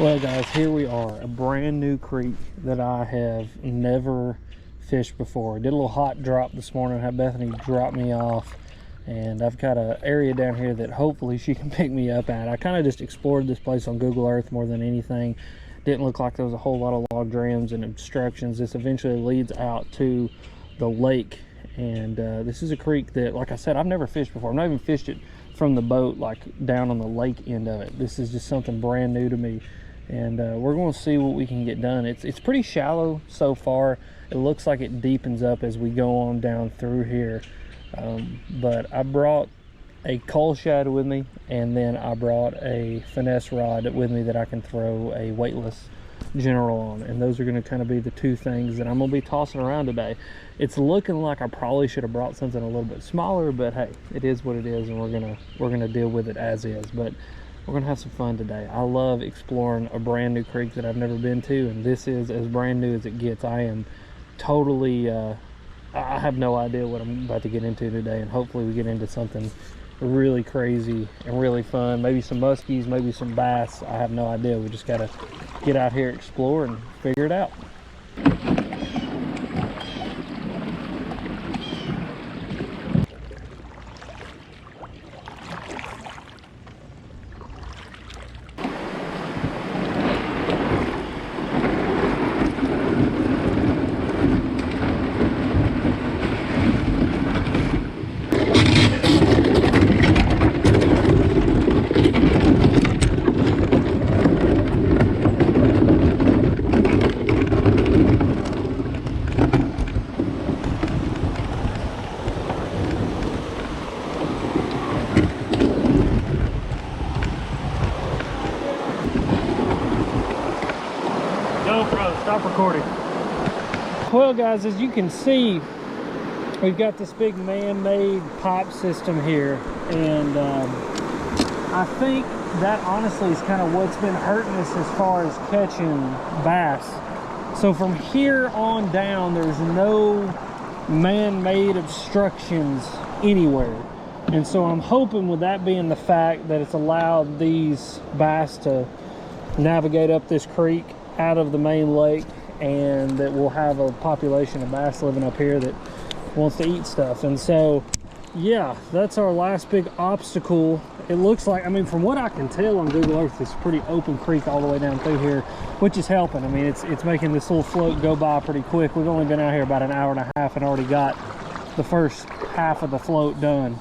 Well guys, here we are, a brand new creek that I have never fished before. I did a little hot drop this morning, had Bethany drop me off, and I've got an area down here that hopefully she can pick me up at. I kind of just explored this place on Google Earth more than anything. Didn't look like there was a whole lot of log jams and obstructions. This eventually leads out to the lake, and this is a creek that, like I said, I've never fished before. I've not even fished it from the boat, like down on the lake end of it. This is just something brand new to me, and we're going to see what we can get done. It's pretty shallow so far. It looks like it deepens up as we go on down through here, but I brought a cull shad with me, and then I brought a finesse rod with me that I can throw a weightless general on, and those are going to kind of be the two things that I'm going to be tossing around today. It's looking like I probably should have brought something a little bit smaller, but hey, it is what it is, and we're gonna deal with it as is. But we're gonna have some fun today. I love exploring a brand new creek that I've never been to, and this is as brand new as it gets. I am totally I have no idea what I'm about to get into today, and hopefully we get into something really crazy and really fun. Maybe some muskies, maybe some bass. I have no idea. We just gotta get out here, explore, and figure it out. Stop recording. Well guys, as you can see, we've got this big man-made pipe system here, and I think that honestly is kind of what's been hurting us as far as catching bass. So from here on down, there's no man-made obstructions anywhere, and so I'm hoping, with that being the fact, that it's allowed these bass to navigate up this creek out of the main lake, and that we'll have a population of bass living up here that wants to eat stuff. And so yeah, that's our last big obstacle. It looks like, I mean, from what I can tell on Google Earth, it's a pretty open creek all the way down through here, which is helping. I mean, it's making this little float go by pretty quick. We've only been out here about an hour and a half and already got the first half of the float done.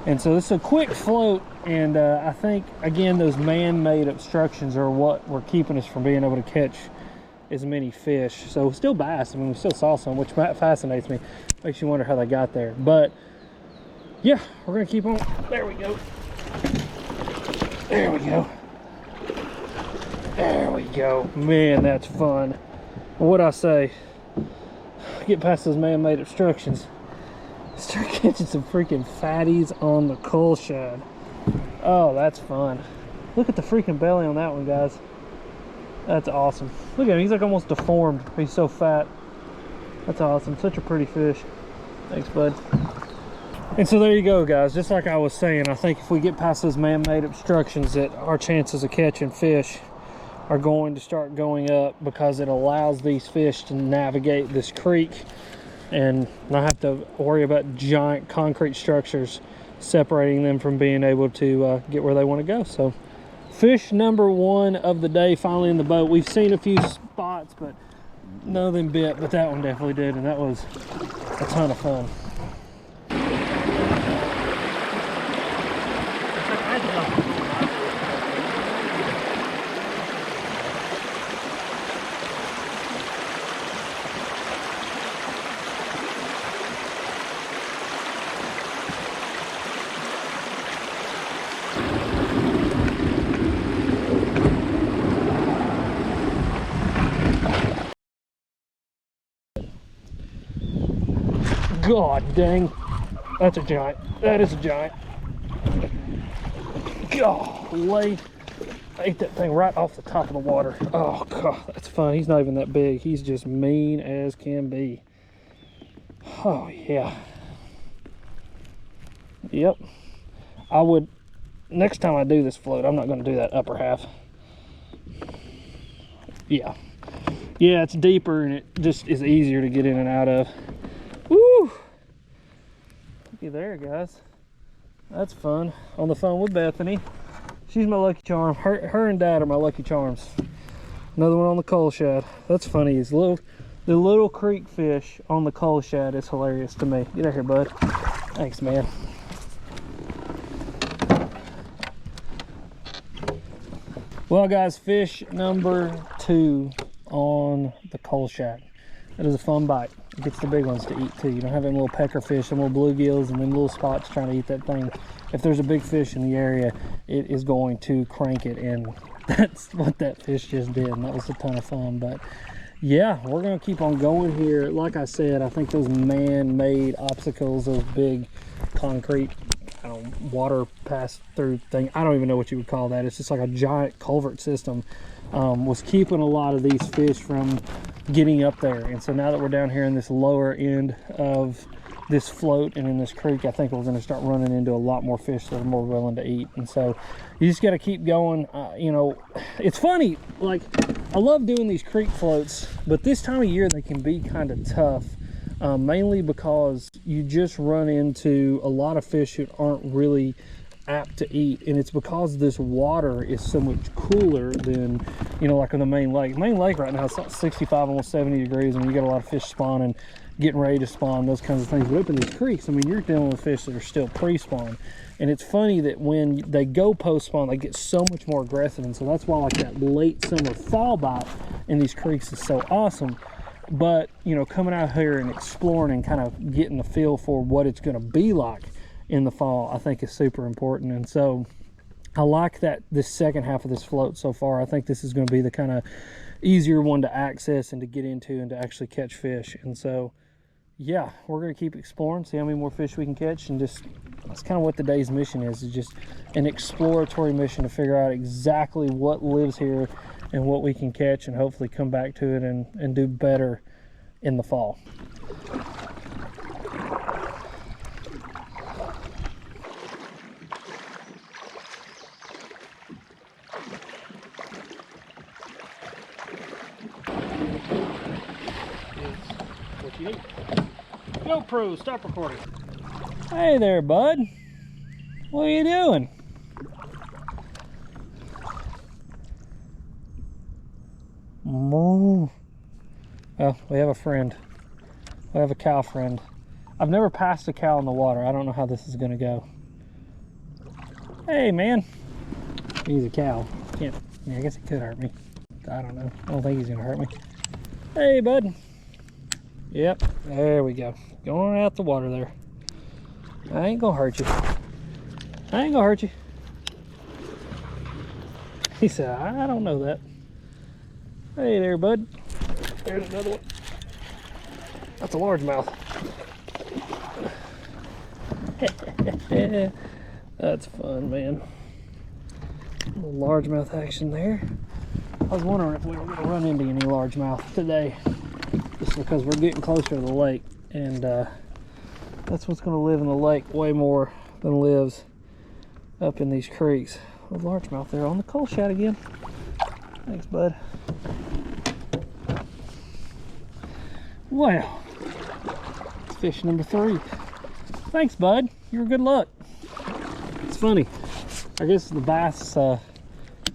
And so it's a quick float, and I think, again, those man-made obstructions are what were keeping us from being able to catch as many fish. So still bass. I mean, we still saw some, which fascinates me. Makes you wonder how they got there. But yeah, we're gonna keep on. There we go. There we go. There we go. Man, that's fun. What'd I say? Get past those man-made obstructions. Start catching some freaking fatties on the cull shad. Oh, that's fun. Look at the freaking belly on that one, guys. That's awesome. Look at him, he's like almost deformed. He's so fat. That's awesome. Such a pretty fish. Thanks, bud. And so there you go, guys. Just like I was saying, I think if we get past those man-made obstructions, that our chances of catching fish are going to start going up, because it allows these fish to navigate this creek and not have to worry about giant concrete structures separating them from being able to get where they want to go. So fish number one of the day finally in the boat. We've seen a few spots, but none of them bit, but that one definitely did, and that was a ton of fun. God dang, that's a giant. That is a giant. Golly, I ate that thing right off the top of the water. Oh God, that's fun. He's not even that big. He's just mean as can be. Oh yeah. Yep. I would, next time I do this float, I'm not going to do that upper half. Yeah. Yeah, it's deeper and it just is easier to get in and out of. Woo! Looky there, guys. That's fun. On the phone with Bethany. She's my lucky charm. Her and Dad are my lucky charms. Another one on the Cull Shad. That's funny. Is the little creek fish on the Cull Shad is hilarious to me. Get out here, bud. Thanks, man. Well, guys, fish number 2 on the Cull Shad. That is a fun bite. It gets the big ones to eat too. You don't have them little pecker fish, them little bluegills, and them little spots trying to eat that thing. If there's a big fish in the area, it is going to crank it, and that's what that fish just did, and that was a ton of fun. But yeah, we're gonna keep on going here. Like I said, I think those man-made obstacles, those big concrete, I don't know, water pass through thing, I don't even know what you would call that. It's just like a giant culvert system, was keeping a lot of these fish from getting up there. And so now that we're down here in this lower end of this float and in this creek, I think we're going to start running into a lot more fish that are more willing to eat. And so you just got to keep going. You know, it's funny, like, I love doing these creek floats, but this time of year they can be kind of tough, mainly because you just run into a lot of fish who aren't really apt to eat, and it's because this water is so much cooler than, you know, like on the main lake. Main lake right now it's like 65, almost 70 degrees, and you got a lot of fish spawning, getting ready to spawn, those kinds of things. But up in these creeks, I mean, you're dealing with fish that are still pre-spawn, and it's funny that when they go post-spawn, they get so much more aggressive. And so that's why, like, that late summer fall bite in these creeks is so awesome. But, you know, coming out here and exploring and kind of getting the feel for what it's going to be like in the fall, I think is super important. And so I like that this second half of this float so far. I think this is going to be the kind of easier one to access and to get into and to actually catch fish. And so yeah, we're going to keep exploring, see how many more fish we can catch, and just, that's kind of what today's mission is just an exploratory mission to figure out exactly what lives here and what we can catch, and hopefully come back to it and do better in the fall. GoPro, stop recording. Hey there, bud. What are you doing? Moo. Well, we have a friend. We have a cow friend. I've never passed a cow in the water. I don't know how this is going to go. Hey, man. He's a cow. Can't. Yeah, I guess he could hurt me. I don't know. I don't think he's going to hurt me. Hey, bud. Yep, there we go. Going out the water there. I ain't gonna hurt you. I ain't gonna hurt you. He said, I don't know that. Hey there, bud. There's another one. That's a largemouth. That's fun, man. A little largemouth action there. I was wondering if we were gonna run into any largemouth today, just because we're getting closer to the lake, and that's what's going to live in the lake way more than lives up in these creeks. A largemouth there on the Cull Shad again. Thanks, bud. Well, it's fish number 3. Thanks, bud. You're good luck. It's funny. I guess the bass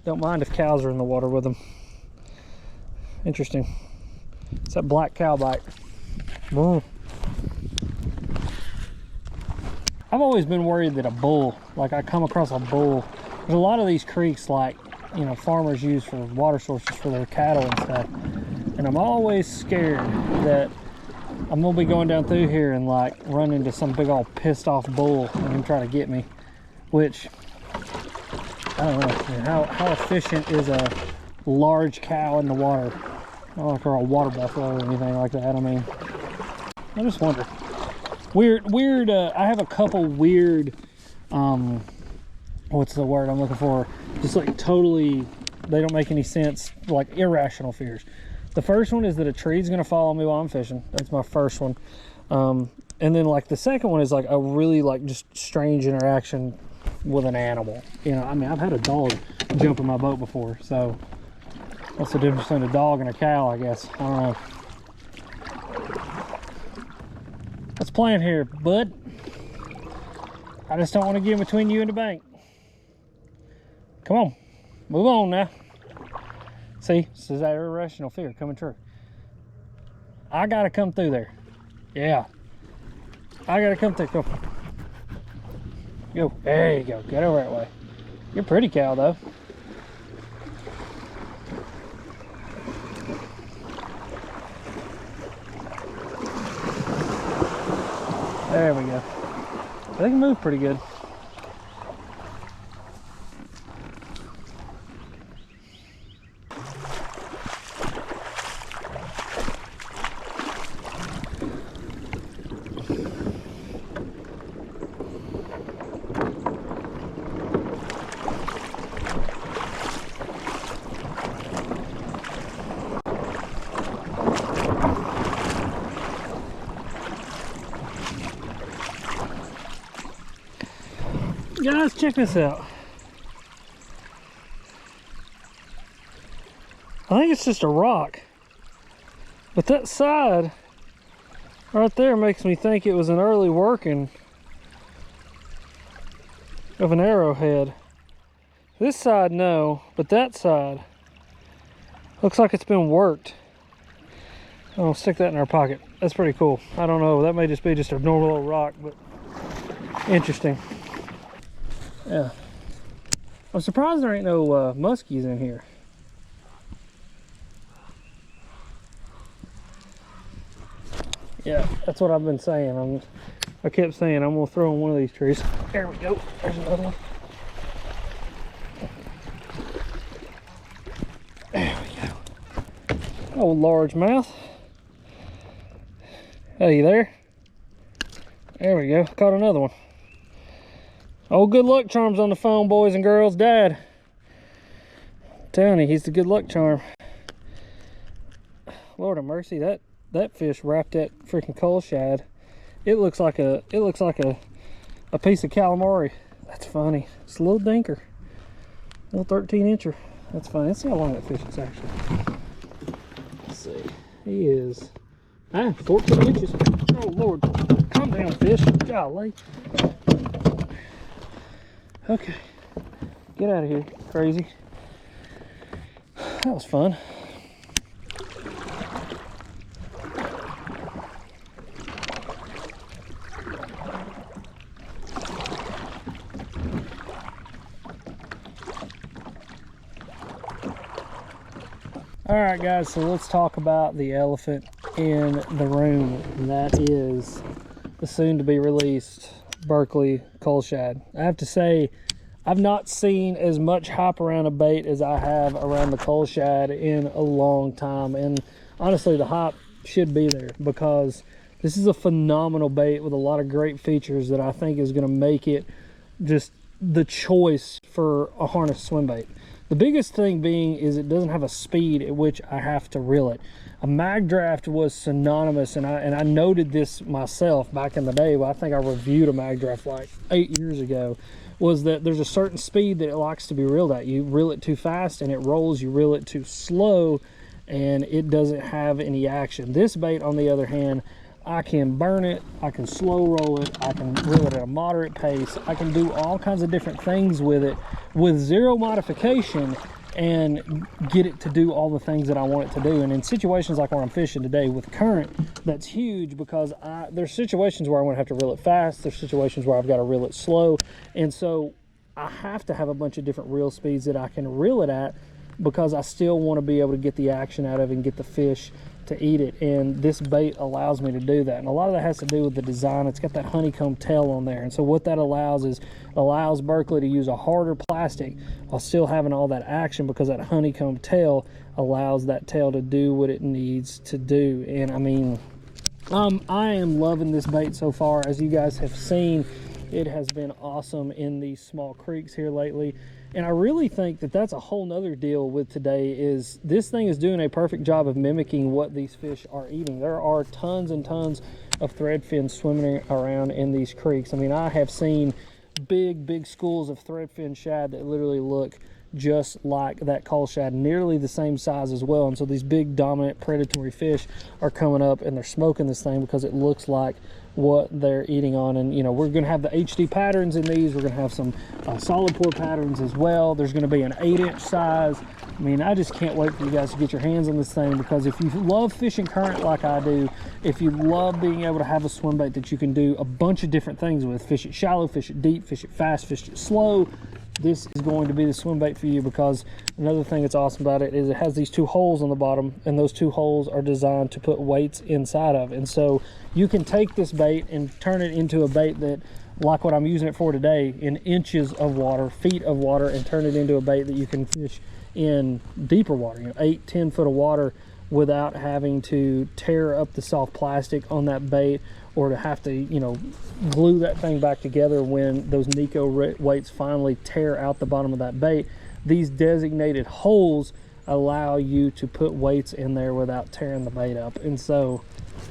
don't mind if cows are in the water with them. Interesting. It's that black cow bite. Mm. I've always been worried that a bull, like I come across a bull, there's a lot of these creeks, like, you know, farmers use for water sources for their cattle and stuff, and I'm always scared that I'm gonna be going down through here and like run into some big old pissed off bull and him try to get me, which I don't know. I mean, how efficient is a large cow in the water? Not like or a water buffalo or anything like that. I mean, I just wonder. Weird, I have a couple weird, what's the word I'm looking for? Just like totally, they don't make any sense, like irrational fears. The first one is that a tree's gonna fall on me while I'm fishing. That's my first one. And then like the second one is like a really like just strange interaction with an animal. You know, I mean, I've had a dog jump in my boat before, so What's the difference between a dog and a cow, I guess? I don't know. Let's plan here, bud. I just don't want to get in between you and the bank. Come on, move on now. See, this is that irrational fear coming true. I gotta come through there. Yeah, I gotta come through. Go, go. There you go. Get over that way. You're a pretty cow, though. There we go. They can move pretty good. Guys, check this out. I think it's just a rock, but that side right there makes me think it was an early working of an arrowhead. This side, no, but that side looks like it's been worked. I'll stick that in our pocket. That's pretty cool. I don't know, that may just be just a normal old rock, but interesting. Yeah, I'm surprised there ain't no muskies in here. Yeah, that's what I've been saying. I kept saying I'm gonna throw in one of these trees. There we go. There's another one. There we go. Oh, largemouth. Hey, you there? There we go. Caught another one. Oh, good luck charms on the phone, boys and girls. Dad, I'm telling you, he's the good luck charm. Lord of mercy, that fish wrapped that freaking cull shad. It looks like a piece of calamari. That's funny. It's a little dinker, little 13-incher. That's funny. Let's see how long that fish is actually. Let's see. He is 14 inches. Oh Lord, calm down, fish. Golly. Okay, get out of here, crazy. That was fun. All right, guys, so let's talk about the elephant in the room, and that is the soon-to-be released Berkley Cull Shad. I have to say, I've not seen as much hype around a bait as I have around the Cull Shad in a long time, and honestly the hype should be there because this is a phenomenal bait with a lot of great features that I think is going to make it just the choice for a harness swim bait. The biggest thing being is it doesn't have a speed at which I have to reel it. A mag draft was synonymous, and I noted this myself back in the day. Well, I think I reviewed a mag draft like 8 years ago, was that there's a certain speed that it likes to be reeled at. You reel it too fast and it rolls, you reel it too slow and it doesn't have any action. This bait, on the other hand, I can burn it, I can slow roll it, I can reel it at a moderate pace, I can do all kinds of different things with it with zero modification and get it to do all the things that I want it to do. And in situations like where I'm fishing today with current, that's huge because there's situations where I want to have to reel it fast, there's situations where I've got to reel it slow, and so I have to have a bunch of different reel speeds that I can reel it at because I still want to be able to get the action out of it and get the fish to eat it, and this bait allows me to do that. And a lot of that has to do with the design. It's got that honeycomb tail on there, and so what that allows is allows Berkley to use a harder plastic while still having all that action, because that honeycomb tail allows that tail to do what it needs to do. And I mean, I am loving this bait so far. As you guys have seen, it has been awesome in these small creeks here lately. And I really think that that's a whole nother deal with today, is this thing is doing a perfect job of mimicking what these fish are eating. There are tons and tons of threadfin swimming around in these creeks. I mean, I have seen big schools of threadfin shad that literally look just like that cull shad, nearly the same size as well. And so these big dominant predatory fish are coming up and they're smoking this thing because it looks like what they're eating on. And you know, we're going to have the HD patterns in these. We're going to have some solid pour patterns as well. There's going to be an 8-inch size. I mean, I just can't wait for you guys to get your hands on this thing, because if you love fishing current like I do, if you love being able to have a swim bait that you can do a bunch of different things with, fish it shallow, fish it deep, fish it fast, fish it slow, this is going to be the swim bait for you. Because another thing that's awesome about it is it has these 2 holes on the bottom, and those 2 holes are designed to put weights inside of. And so you can take this bait and turn it into a bait that, like what I'm using it for today, in inches of water, feet of water, and turn it into a bait that you can fish in deeper water, you know, 8-10 foot of water, without having to tear up the soft plastic on that bait, or to have to, you know, glue that thing back together when those Nico weights finally tear out the bottom of that bait. These designated holes allow you to put weights in there without tearing the bait up. And so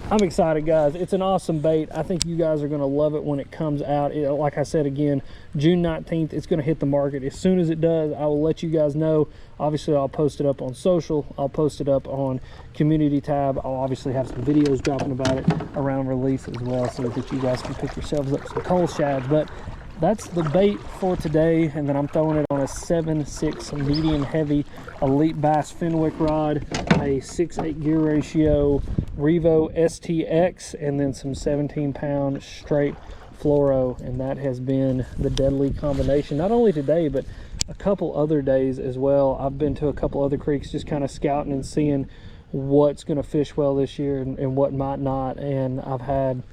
I'm excited, guys. It's an awesome bait. I think you guys are going to love it when it comes out. Like I said, again, June 19th, it's going to hit the market. As soon as it does, I will let you guys know. Obviously, I'll post it up on social. I'll post it up on community tab. I'll obviously have some videos dropping about it around release as well, so that you guys can pick yourselves up some cull shads. But that's the bait for today. And then I'm throwing it on a 7/6 medium heavy elite bass Fenwick rod, a 6/8 gear ratio Revo STX, and then some 17-pound straight fluoro. And that has been the deadly combination, not only today but a couple other days as well. I've been to a couple other creeks just kind of scouting and seeing what's going to fish well this year and what might not. And I've had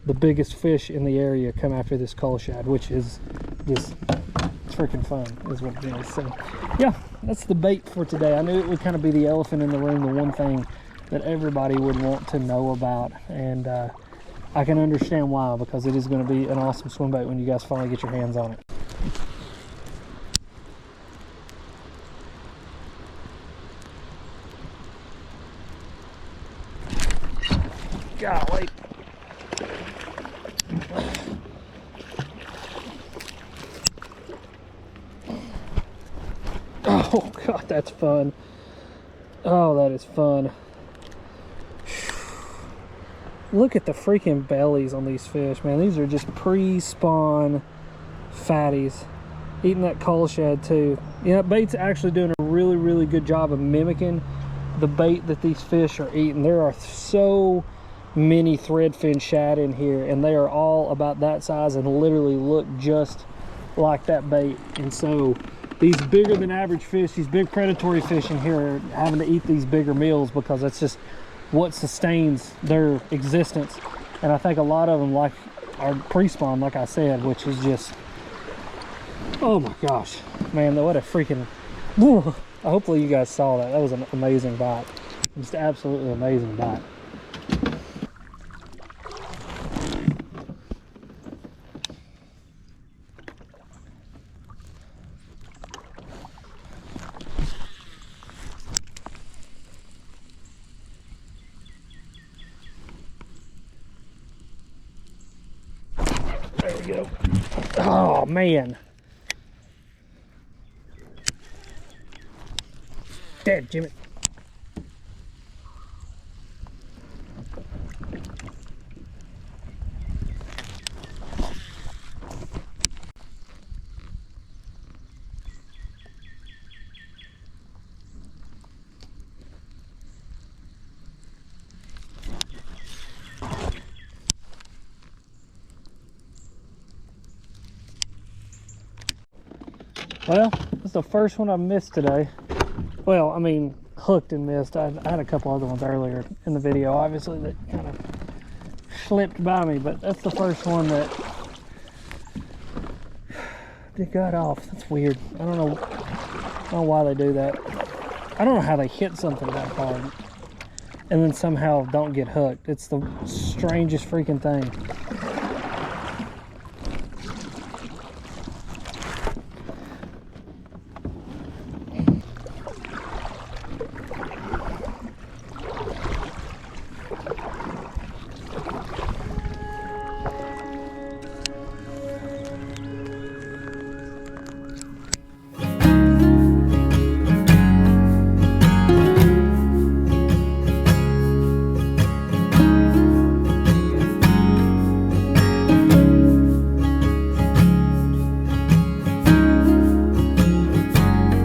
the biggest fish in the area come after this cull shad, which is just freaking fun, is what it is. So yeah, that's the bait for today. I knew it would kind of be the elephant in the room, the one thing that everybody would want to know about. And I can understand why, because it is going to be an awesome swim bait when you guys finally get your hands on it. Golly. Oh God, that's fun. Oh, that is fun. Look at the freaking bellies on these fish, man. These are just pre-spawn fatties. Eating that cull shad too. Yeah, that bait's actually doing a really, really good job of mimicking the bait that these fish are eating. There are so many threadfin shad in here, and they are all about that size and literally look just like that bait. And so these bigger than average fish, these big predatory fish in here, are having to eat these bigger meals because that's just what sustains their existence. And I think a lot of them like are pre-spawn, like I said, which is just, oh my gosh, man, what a freaking, hopefully you guys saw that. That was an amazing bite. Just absolutely amazing bite. There we go. Oh man. Dead, Jimmy. Well, that's the first one I've missed today. Well, I mean, hooked and missed. I had a couple other ones earlier in the video, obviously, that kind of slipped by me, but that's the first one that they got off. That's weird. I don't know why they do that. I don't know how they hit something that hard and then somehow don't get hooked. It's the strangest freaking thing.